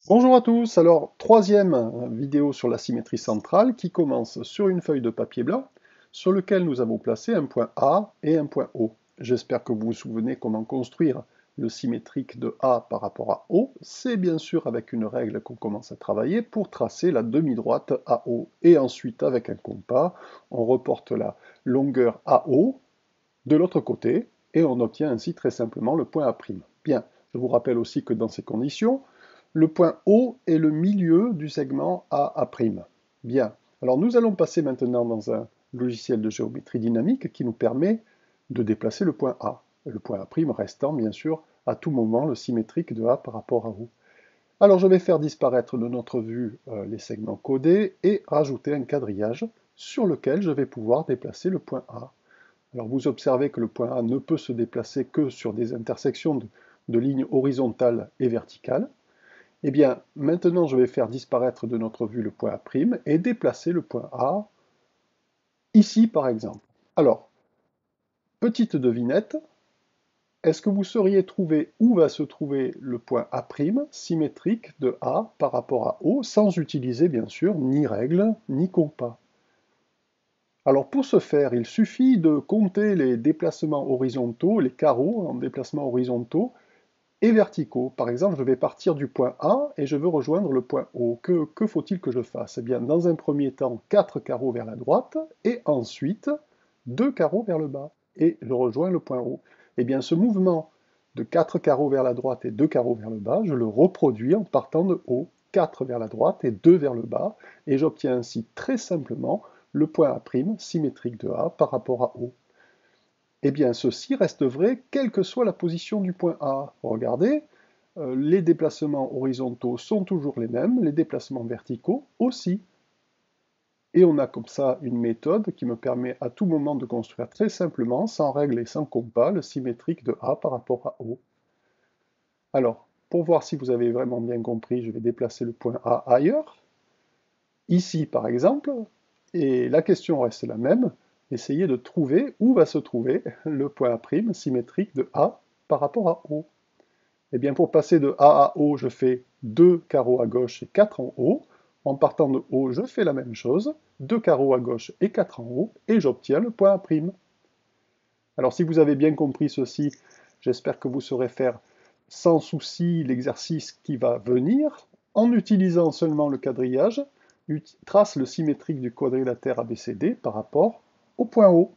Bonjour à tous, alors troisième vidéo sur la symétrie centrale qui commence sur une feuille de papier blanc sur lequel nous avons placé un point A et un point O. J'espère que vous vous souvenez comment construire le symétrique de A par rapport à O. C'est bien sûr avec une règle qu'on commence à travailler pour tracer la demi-droite AO. Et ensuite avec un compas, on reporte la longueur AO de l'autre côté et on obtient ainsi très simplement le point A'. Bien, je vous rappelle aussi que dans ces conditions, le point O est le milieu du segment AA'. Bien, alors nous allons passer maintenant dans un logiciel de géométrie dynamique qui nous permet de déplacer le point A. Le point A' restant bien sûr à tout moment le symétrique de A par rapport à O. Alors je vais faire disparaître de notre vue les segments codés et rajouter un quadrillage sur lequel je vais pouvoir déplacer le point A. Alors vous observez que le point A ne peut se déplacer que sur des intersections de lignes horizontales et verticales. Eh bien, maintenant je vais faire disparaître de notre vue le point A' et déplacer le point A ici par exemple. Alors, petite devinette, est-ce que vous sauriez trouver où va se trouver le point A' symétrique de A par rapport à O sans utiliser bien sûr ni règle ni compas? Alors pour ce faire, il suffit de compter les déplacements horizontaux, les carreaux en déplacements horizontaux et verticaux. Par exemple, je vais partir du point A et je veux rejoindre le point O. Que faut-il que je fasse? Eh bien, dans un premier temps, 4 carreaux vers la droite et ensuite 2 carreaux vers le bas. Et je rejoins le point O. Eh bien, ce mouvement de 4 carreaux vers la droite et 2 carreaux vers le bas, je le reproduis en partant de O. 4 vers la droite et 2 vers le bas, et j'obtiens ainsi très simplement le point A' symétrique de A par rapport à O. Eh bien, ceci reste vrai quelle que soit la position du point A. Regardez, les déplacements horizontaux sont toujours les mêmes, les déplacements verticaux aussi. Et on a comme ça une méthode qui me permet à tout moment de construire très simplement, sans règle et sans compas, le symétrique de A par rapport à O. Alors, pour voir si vous avez vraiment bien compris, je vais déplacer le point A ailleurs, ici par exemple, et la question reste la même, essayez de trouver où va se trouver le point A' symétrique de A par rapport à O. Eh bien, pour passer de A à O, je fais 2 carreaux à gauche et 4 en haut. En partant de O, je fais la même chose, 2 carreaux à gauche et 4 en haut, et j'obtiens le point A'. Alors, si vous avez bien compris ceci, j'espère que vous saurez faire sans souci l'exercice qui va venir, en utilisant seulement le quadrillage, trace le symétrique du quadrilatère ABCD par rapport au point O.